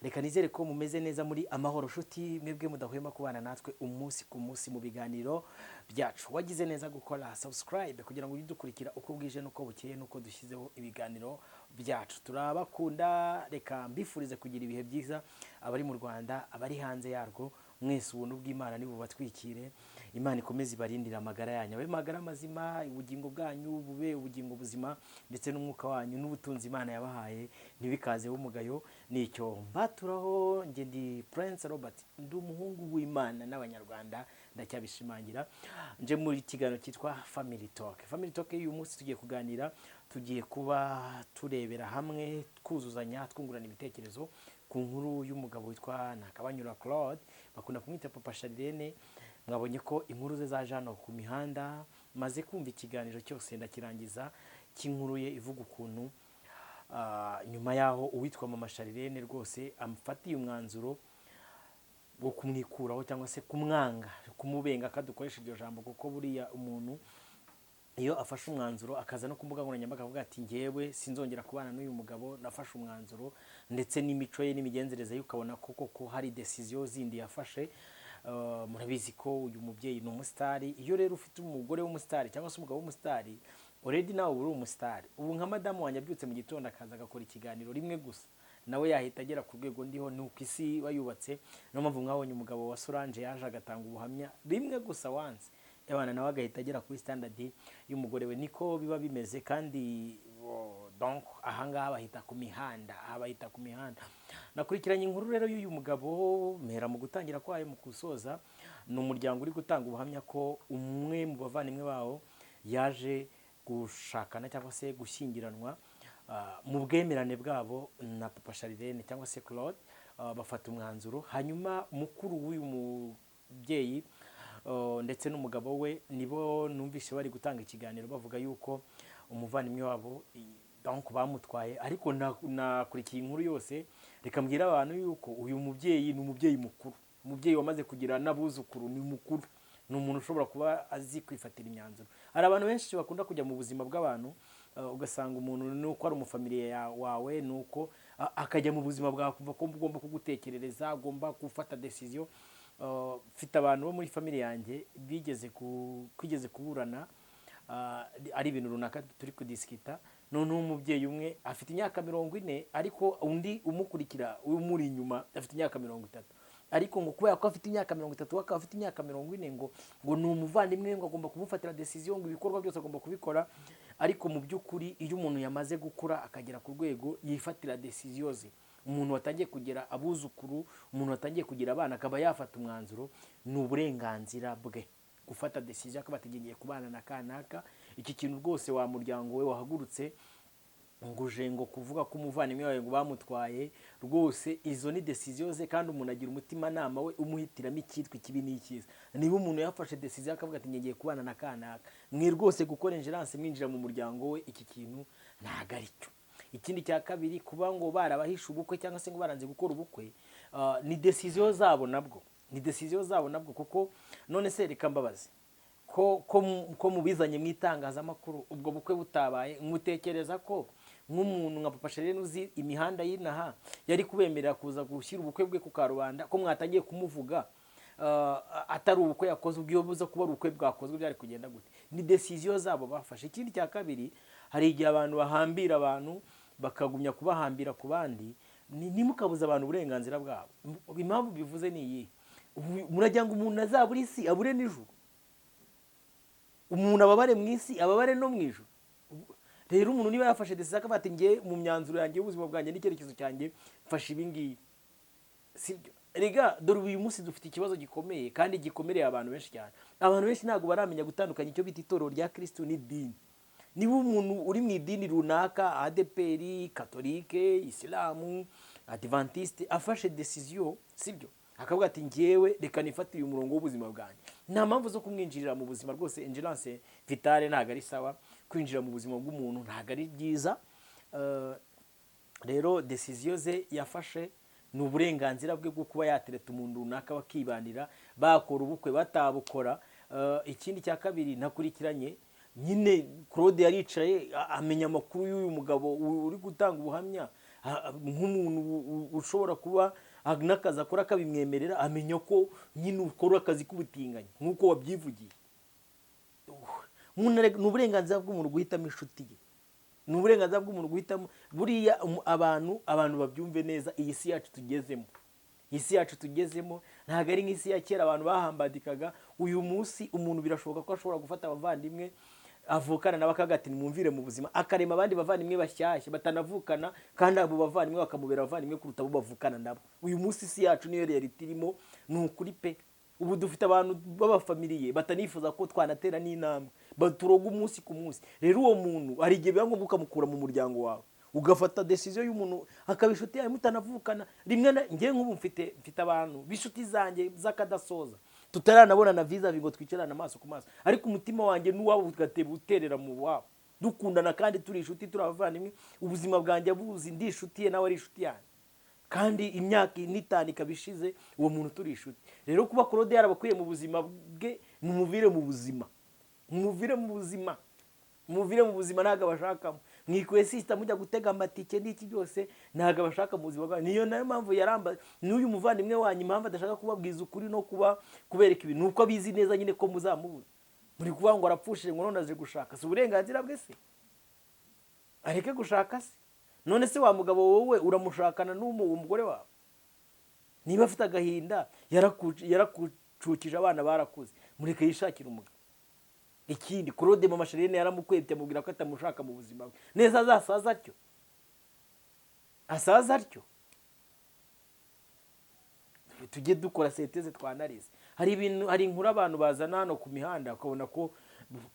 reka nizere ko mumeze neza muri amahoro nshuti mwebwe mudahwema kubana natwe umunsi ku munsi mu biganiro byacu. Wagize neza gukora subscribe kugira ngo ujye dukurikira uko bwije nuko bukeye nuko dushyizeho ibiganiro byacu. Turabakunda, reka mbifurize kugira ibihe byiza abari mu Rwanda, abari hanze yarwo. Mwese ubuntu bw'Imana ni bubatwikire. Imana ikomeze ibarindira amagara yanyu, abe magara mazima, ubugingo bwanyu bube ubugingo buzima, ndetse n'umwuka wanyu n'ubutunzi Imana yabahaye ntibikazeho umugayo. Nicyo mbaturaho. Nge ndi Prince Robert, ndi umuhungu w'Imana n'Abanyarwanda, ndacyabishimangira. Nje muri kiganiro cyitwa Family Talk. Family Talk uyu munsi tugiye kuganira, tugiye kuba turebera hamwe, twuzuzanya, twungurana ibitekerezo ku nkuru y'umugabo witwa Ntakabanyura Claude, bakunda kumwita Papa Sharirene. Mwabonye ko inkuru ze zaje hano ku mihanda, maze kumva ikiganiro cyose ndakirangiza cy'inkuru ye ivuga ukuntu nyuma yaho uwitwa Mama Sharirene rwose amfatiye umwanzuro wo kumwikuraho cyangwa se kumwanga, kumubenga, akadukoresha iryo jambo, kuko buriya umuntu iyo afashe umwanzuro akaza no kumbuga nkoranyambaga avuga ati ngewe sinzongera kubana n'uyu mugabo, nafashe umwanzuro, ndetse n'imico ye n'imigenzereze ye ukabona ko hari decision zindi yafashe. Murabizi ko uyu mubyeyi ni umusitari. Iyo rero ufite umugore w'umusitari cyangwa se umugabo w'umusitari, already nawe uri umusitari. Ubu nka madamu wanjye abyutse mu gitondo akaza agakora ikiganiro rimwe gusa, nawe yahita agera ku rwego ndiho. Ni uko isi bayubatse. Niyo mpamvu mwabonye umugabo wa Solange yaje agatanga ubuhamya rimwe gusa once, ebana nawe agahita agera kuri standard y'umugore we. Niko biba bimeze. Kandi donc ahangaha bahita ku mihanda, bahita ku mihanda. Nakurikiranye inkuru rero y'uyu mugabo mera mu gutangira kwayo mu kusoza. Ni umuryango uri gutanga ubuhamya ko umwe mu bavandimwe bawo yaje gushakana cyangwa se gushyingiranwa mu bwemerane bwabo na Papa Sharirene cyangwa se Claude. Bafata umwanzuro, hanyuma mukuru w'uyu mubyeyi ndetse n'umugabo we nibo numvise bari gutanga ikiganiro bavuga yuko umuvandimwe wabo donc bamutwaye. Ariko nakurikiye inkuru yose, reka mbwira abantu yuko uyu mubyeyi ni umubyeyi mukuru, umubyeyi wamaze kugira n'abuzukuru, ni mukuru, ni umuntu ushobora kuba azi kwifatira imyanzuro. Hari abantu benshi bakunda kujya mu buzima bw'abantu, ugasanga umuntu nuko ari umufamiliye wawe, nuko akajya mu buzima bwawe kumva ko ugomba kugutekerereza, agomba gufata decision. Mfite abantu bo muri family yanjye kwigeze kuburana, ari ibintu runaka turi kudiskita. None umubyeyi umwe afite imyaka 40, ariko undi umukurikira umuri inyuma afite imyaka 30. Ariko ngo kubera ko afite imyaka 30 akaba afite imyaka 40, ngo ni umuvandimwe, ngo agomba kumufatira decision, ngo ibikorwa byose agomba kubikora. Ariko mu by'ukuri iyo umuntu yamaze gukura akagera ku rwego yifatira decision ze, umuntu watangiye kugira abuzukuru, umuntu watangiye kugira abana, akaba yafata umwanzuro, ni uburenganzira bwe gufata decision akaba ategeye kubana na kanaka. Iki kintu rwose wa muryango we wahagurutse nguje ngo kuvuga ko umuvandimwe wawe ngo bamutwaye, rwose izo ni decision ze, kandi umuntu agira umutima nama we umuhitiramo icyitwa ikibi n'icyiza. Niba umuntu yafashe decision akavuga ati ngiye kubana na kanaka, mwe rwose gukora ingerance mwinjira mu muryango we, iki kintu ntago ari cyo. Ikindi cya kabiri, kuba ngo barabahisha ubukwe cyangwa se ngo baranze gukora ubukwe, ni decision zabo nabwo, ni decision zabo nabwo. Kuko none se reka mbabaze ko mubizanye mu itangazamakuru, ubwo bukwe butabaye, mutekereza ko nk'umuntu nka Papa Sharirene uzi imihanda y'inaha yari kubemerera kuza gushyira ubukwe bwe ku karubanda, ko mwatangiye kumuvuga atari ubukwe yakoze? Ubwo buza kuba ubukwe bwakozwe byari kugenda gute? Ni decision zabo bafashe. Ikindi cya kabiri, hari igihe abantu bahambira abantu bakagumya kubahambira ku bandi, nimukabuza abantu uburenganzira bwabo. Impamvu bivuze ni iyi: muragira ngo umuntu azabure isi abure n'ijuru, umuntu ababare mu isi ababare no mu ijuru. Rero umuntu niba yafashe decision akavuga ati ngiye mu myanzuro yanjye y'ubuzima bwanjye n'icyerekezo cyanjye mfashe ibi ngibi, sibyo? Rega dore uyu munsi dufite ikibazo gikomeye kandi gikomereye abantu benshi cyane. Abantu benshi ntabwo baramenya gutandukanya icyo bita itorero rya Kristo n'idini. Niba umuntu uri mu idini runaka, ADPR, Katolike, Isilamu, Adventiste, afashe decision, sibyo, akavuga ati ngewe reka nifatire umurongo w'ubuzima bwanjye, nta mpamvu zo kumwinjirira mu buzima. Rwose ingerance vitale ntago ari sawa, kwinjira mu buzima bw'umuntu ntago ari byiza. Rero decision ze yafashe, ni uburenganzira bwe bwo kuba yatereta umuntu runaka bakibanira, bakora ubukwe batabukora. Ikindi cya kabiri nakurikiranye, nyine Claude yaricaye amenya amakuru y'uyu mugabo uri gutanga ubuhamya, nk'umuntu ushobora kuba n'akazi akora kabimwemerera, amenya ko nyine ukora akazi k'ubutinganyi nk'uko wabyivugiye. Ni uburenganzira bw'umuntu guhitamo inshuti ye, ni uburenganzira bw'umuntu guhitamo. Buriya abantu babyumve neza, iyi si yacu tugezemo, isi yacu tugezemo ntabwo ari nk'isi ya kera abantu bahambadikaga. Uyu munsi umuntu birashoboka ko ashobora gufata abavandimwe avukana nabo akavuga ati nimwumvire mu buzima, akarema abandi bavandimwe bashyashya batanavukana, kandi abo bavandimwe bakamubera abavandimwe kuruta abo bavukana nabo. Uyu munsi isi yacu niyo reality irimo, ni ukuri pe. Ubu dufite abantu b'abafamiliye batanifuza ko twanatera n'intambwe, baturoga umunsi ku munsi. Rero uwo muntu hari igihe biba ngombwa ukamukura mu muryango wawe, ugafata decision y'umuntu akaba inshuti yawe mutanavukana. Rimwe ngiye nk'ubu mfite abantu b'inshuti zanjye z'akadasoza tutaranabona na visa ngo twicarane amaso ku maso, ariko umutima wanjye n'uwabo ugateba uterera mu wabo, dukundana kandi turi inshuti, turi abavandimwe. Ubuzima bwanjye buzi ndi inshuti ye nawe ari inshuti yanjye, kandi imyaka 5 ikaba ishize uwo muntu turi inshuti. Rero kuba Claude yarabakwiye mu buzima bwe, mumuvire mu buzima, mumuvire mu buzima, mumuvire mu buzima. Ntago abashakamo, mwikuye system mujya gutega amatike n'iki byose, ntago abashaka mu buzima bwawe. Niyo nayo mpamvu yaramba n'uyu muvandimwe wanyu, impamvu adashaka kubabwiza ukuri no kubereka ibintu, nuko abizi neza nyine ko muzamubuza. Muri kuvuga ngo arapfushije ngo none aje gushaka, si uburenganzira bwe se? Areke gushaka se. None se wa mugabo wowe uramushakana n'umugore wawe? Niba afite agahinda yarakucukije, abana barakuze, mureke yishakira umugabo. Ikindi Claude mama Charlene yaramukwebye amubwira ko atamushaka mu buzima bwe, neza azasaza atyo, asaza atyo. Tujye dukora senteze twanarize. Hari inkuru abantu bazana hano ku mihanda ukabona ko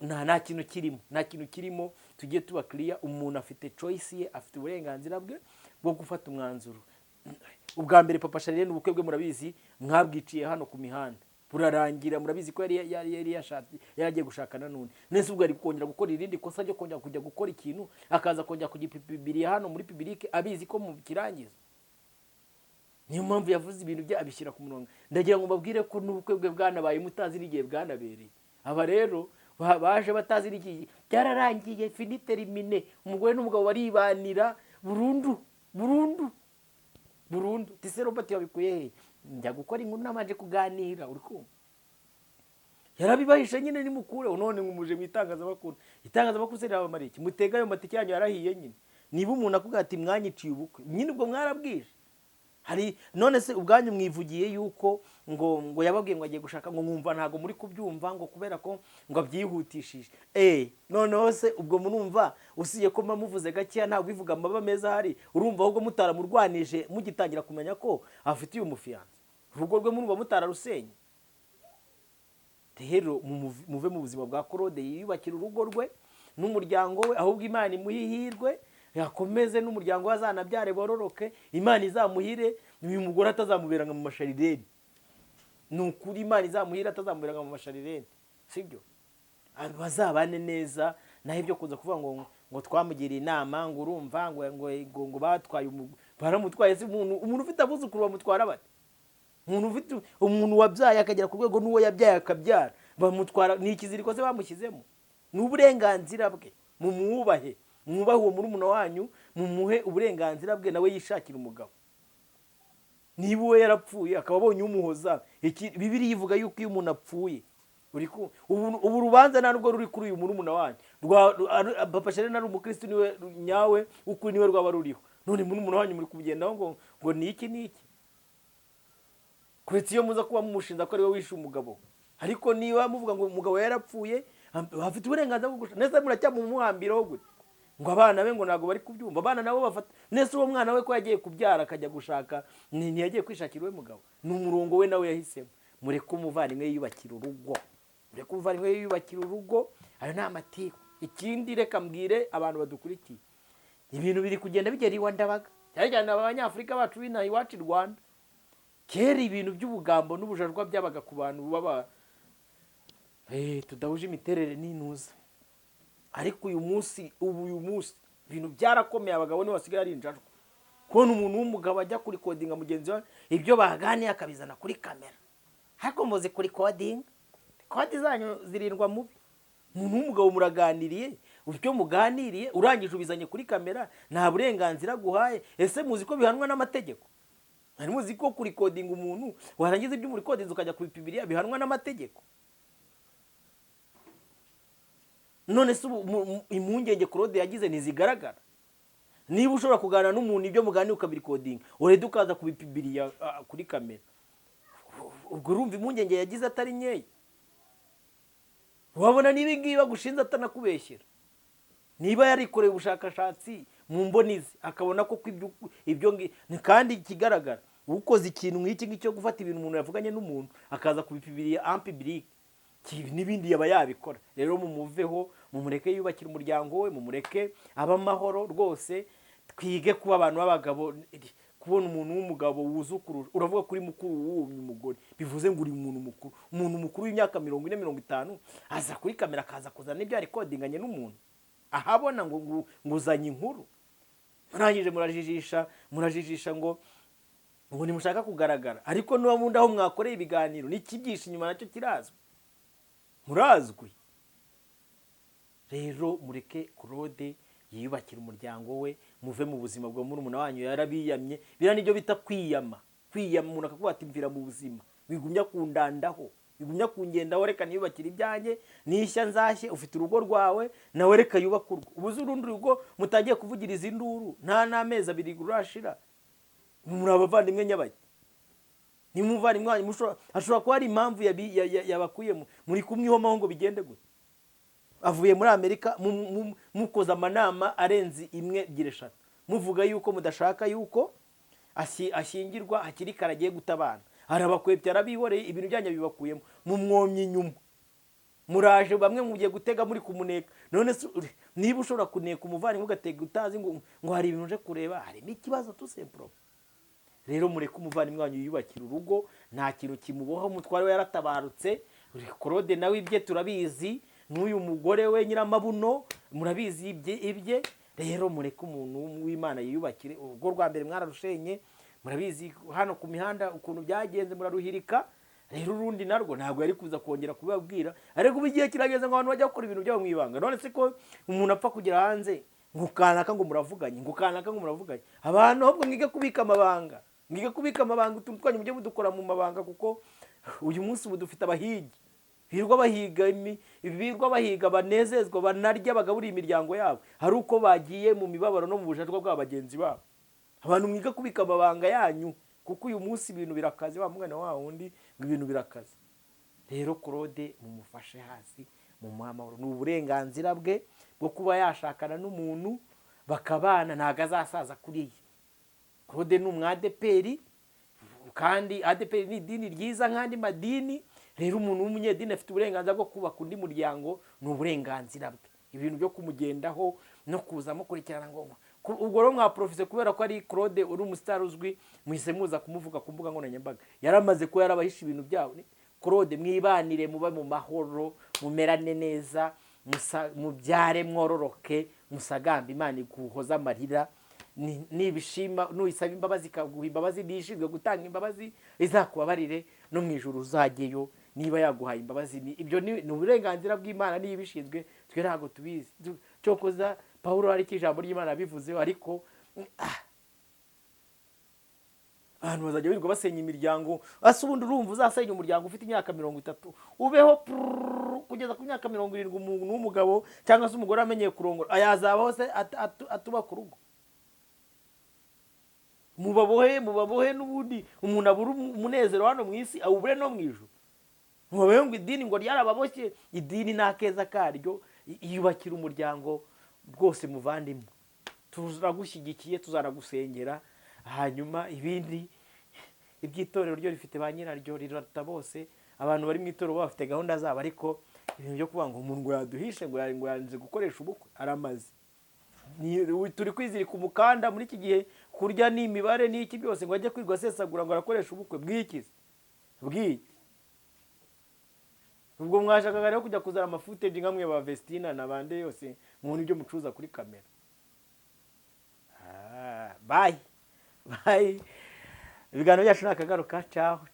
nta kintu kirimo, nta kintu kirimo. Tujye tuba clear, umuntu afite choice ye, afite uburenganzira bwe bwo gufata umwanzuro. Ubwa mbere papa Charlene ubukwe bwe murabizi mwabwiciye hano ku mihanda, burarangira. Murabizi ko yari yashatse, yagiye gushakana n'undi. Nese ubwo ari kongera gukora irindi kosa ryo kongera kujya gukora ikintu, akaza kongera kugipibiriya hano muri public, abizi ko mu kirangiza. Niyo mpamvu yavuze ibintu bye abishyira ku murongo. Ndagira ngo mbabwire ko n'ubukwe bwe bwanabaye mutazi n'igihe bwanabereye. Aba rero baje batazi n'igihe byararangiye, finite rimine. Umugore n'umugabo baribanira burundu. Tise Robert yabikuye he? Njya gukora inkuru namaje kuganira, uri kumva? Yarabibahishe nyine nimukure, none ngumuje mu itangazamakuru. Itangazamakuru se raba mariki mutega ayo matike yanyu yarahiye nyine. Niba umuntu akuga ati mwanyiciye ubukwe, nyine ubwo mwarabwije. Hari none se ubwanyu mwivugiye yuko ngo yababwiye ngo agiye gushaka, ngo mwumva ntago muri kubyumva, ngo kubera ko ngo abyihutishije. Noneho se ubwo murumva usiye ko muvuze gakiya ntabwo bivuga amaba meza hari, urumva ahubwo mutaramurwanije mugitangira kumenya ko afitiye umufiyanse. Urugo rwe murumva mutararusenye. Rero muve mu buzima bwa Claude, yiyubakira urugo rwe n'umuryango we, ahubwo Imana imuhihirwe, yakomeze n'umuryango wazanabyare bororoke, Imana izamuhire, uyu mugore atazamubera nka mu masharirene. Nukuri Imana izamuhire atazamubera nka mu masharirene, sibyo? Bazabane neza. Naho ibyo kuza kuvuga ngo twamugiriye inama, ngo urumva ngo batwaye baramutwaye. Se umuntu ufite abuzukuru bamutwara bate? Umuntu wabyaye akagera ku rwego n'uwo yabyaye akabyara bamutwara, ni ikiziriko se bamushyizemo? Ni uburenganzira bwe, mumwubahe. Mwubahe uwo murumuna wanyu, mumuhe uburenganzira bwe, nawe yishakira umugabo. Niba we yarapfuye akaba abonye umuhoza, Bibiliya ivuga yuko iyo umuntu apfuye, ubu rubanza nta nubwo ruri kuri uyu murumuna wanyu. Papa Charlene ari umukristo niwe nyawe, ukuri niwe rwaba ruriho. None murumuna wanyu muri kubigendaho ngo ni iki kuretse iyo muza kuba mumushinza ko ari we wishe umugabo. Ariko niba muvuga ngo umugabo yarapfuye, afite uburenganzira bwo gushaka. Nese muracyamumuhambiraho gute? Ngo abana be ngo nago bari kubyumva. Abana nabo bafata. Nese uwo mwana we ko yagiye kubyara akajya gushaka, ntiyagiye kwishakira we mugabo, ni umurongo we nawe yahisemo. Mureke umuvandimwe yiyubakira urugo, mureke umuvandimwe yiyubakira urugo. Ayo ni amatiku. Ikindi reka mbwire abantu badukurikiye, ibintu biri kugenda bigera iwa Ndabaga, cyane cyane abanyafurika bacu b'inaha iwacu i Rwanda. Kera ibintu by'ubugambo n'ubujarwa byabaga ku bantu baba tudahuje imiterere n'intuza. Ariko uyu munsi ibintu byarakomeye, abagabo ni basigaye ari injajwa. Kubona umuntu w'umugabo ajya kuri codinga mugenzi we ibyo baganiye akabizana kuri kamera. Ariko muzi kuri coding, kodi zanyu zirindwa mubi. Umuntu w'umugabo muraganiriye, ubyo muganiriye urangije ubizanye kuri kamera, nta burenganzira guhaye. Ese muzi ko bihanwa n'amategeko? Hari muzi ko kuri coding umuntu warangiza ibyo muri coding ukajya kubipibiriya bihanwa n'amategeko. None se impungenge Claude yagize ntizigaragara. Niba ushobora kuganira n'umuntu ibyo muganira ukabiri coding urede ukaza kubipibiriya kuri kamera, ubwo urumva impungenge yagize atari nkeya. Wabona niba ngiye bagushinze atanakubeshyera, niba yarikoreye ubushakashatsi mu mbonizi akabona ko ibyo kandi ikigaragara ukoze ikintu nk'iki ngicyo gufata ibintu umuntu yavuganye n'umuntu akaza kubipibiriya en public n'ibindi yaba yabikora. Rero mumuveho, mumureke yubakira umuryango we, mumureke aba amahoro rwose. Twige kuba abantu b'abagabo. Kubona umuntu w'umugabo wuzukurura uravuga kuri mukuru w'uwo mugore bivuze ngo uri umuntu mukuru w'imyaka 40 50 aza kuri kamera akaza kuzana ibyo ari codinganye n'umuntu ahabona ngo nguzanye inkuru. Murangije murajijisha ngo nimushaka kugaragara, ariko nuba mundi aho mwakoreye ibiganiro n'ikibyisha inyuma nacyo kirazwi, murazwi. Rero mureke Claude yiyubakira umuryango we, muve mu buzima bwa murumuna wanyu yarabiyamye. Bira nibyo bita kwiyama umuntu akakuba ati mvira mu buzima, bigumya kundandaho, bigumya kungendaho, reka niyubakira ibyanjye nishya nzashye. Ufite urugo rwawe nawe reka yubaka urwo. Ubuze urundi rugo mutagiye kuvugiriza induru nta n'amezi 2 urashira, muri abavandimwe nyabaki. Nimuvandimwe wanyu ashobora kuba ari impamvu yabakuyemo, muri kumwihomaho ngo bigende gute. Avuye muri Amerika mukoza amanama arenze 1 2 3 muvuga yuko mudashaka yuko ashyingirwa hakiri karagiye gutabana, arabakwepye arabihoreye ibintu byanya bibakuyemo, mumwomye inyuma. Muraje bamwe mugiye gutega muri kumuneka. None niba ushobora kuneka umuvandimwe ugatega utazi ngo hari ibintu uje kureba, hari n'ikibazo tout simplement. Rero mureke umuvandimwe wanyu yubakira urugo, nta kintu kimuboha. Umutware we yaratabarutse, Claude nawe ibye turabizi, n'uyu mugore we Nyiramabuno murabizi ibye. Rero mureke umuntu w'Imana yiyubakire urugo. Rwa mbere mwararushenye, murabizi hano ku mihanda ukuntu byagenze, muraruhirika. Rero urundi narwo ntabwo yari kuza kongera kubabwira, ariko ubigiye kirageze ngo abantu bajya gukora ibintu byabo mwibanga. None se ko umuntu apfa kugira hanze ngukanaka ngo muravuganye, abantu ahubwo mwige kubika amabanga, utuntu twanyu mujye mudukora mu mabanga, kuko uyu munsi ubu dufite abahigi birirwa bahiga banezezwa banarya bagaburira imiryango yabo, hari uko bagiye mu mibabaro no mu bujajwa bwa bagenzi babo. Abantu mwiga kubika amabanga yanyu, kuko uyu munsi ibintu birakaze, wa mwana wa wundi ngo ibintu birakaze. Rero Claude mumufashe hasi mu muhamahoro, n'uburenganzira bwe bwo kuba yashakana n'umuntu bakabana, ntago azasaza kuriye. Claude ni umwadeperi, kandi adeperi ni idini ryiza nk'andi madini. Rero umuntu w'umunyedini afite uburenganzira bwo kubaka undi muryango, n'uburenganzira bwe. Ibintu byo kumugendaho no kuza mukurikirana ngo ubwo rero mwaprofise kubera ko ari Claude uri umustar uzwi, muhise muza kumuvuga ku mbuga nkoranyambaga. Yaramaze ko yarabahisha ibintu byabo. Claude mwibanire, muba mu mahoro, mumerane neza, mubyare mwororoke, musagambe, Imana iguhoza amarira. Nibishima nuyisaba imbabazi ikaguha imbabazi, nishinzwe gutanga imbabazi izakubabarire no mu ijuru uzajyeyo. Niba yaguhaye imbabazi, ibyo ni uburenganzira bw'Imana, niba bishinzwe twe ntago tubizi. Cyokoza Paulo hari kijambo ry'Imana bivuze, ariko abantu bazajya birirwa basenya imiryango. Ubundi urumva uzasenya umuryango ufite imyaka 30 ubeho kugeza ku myaka 70, umuntu w'umugabo cyangwa se umugore amenyeye kurongora ayazaba hose atuba ku rugo. Mubabohe n'ubundi umuntu abura umunezero hano mu isi awubure no mu ijuru. Mubabohe ngo idini ngo ryarababoshye, idini nakeza karyo, yubakira umuryango rwose. Muvandimwe, tuzaragushyigikiye, tuzaragusengera. Hanyuma ibindi ibyitorero ryo rifite ba nyiraryo, rirata bose. Abantu bari mu itorero bafite gahunda zabo, ariko ibintu byo kuvuga ngo umuntu yaduhishe ngo yanze gukoresha ubukwe aramaze. Turi kwizirika umukanda muri iki gihe, kurya n'imibare n'iki byose, ngo ajye kwigwa sesagura ngo arakoresha ubukwe bw'ikizi bw'iki. Ubwo mwashakaga rero kujya kuzara amafuteji nkamwe ba Vestina nabande yose mu byo mucuza kuri kamera. Bye. Ibiganiro byacu nakagaruka. Ciao.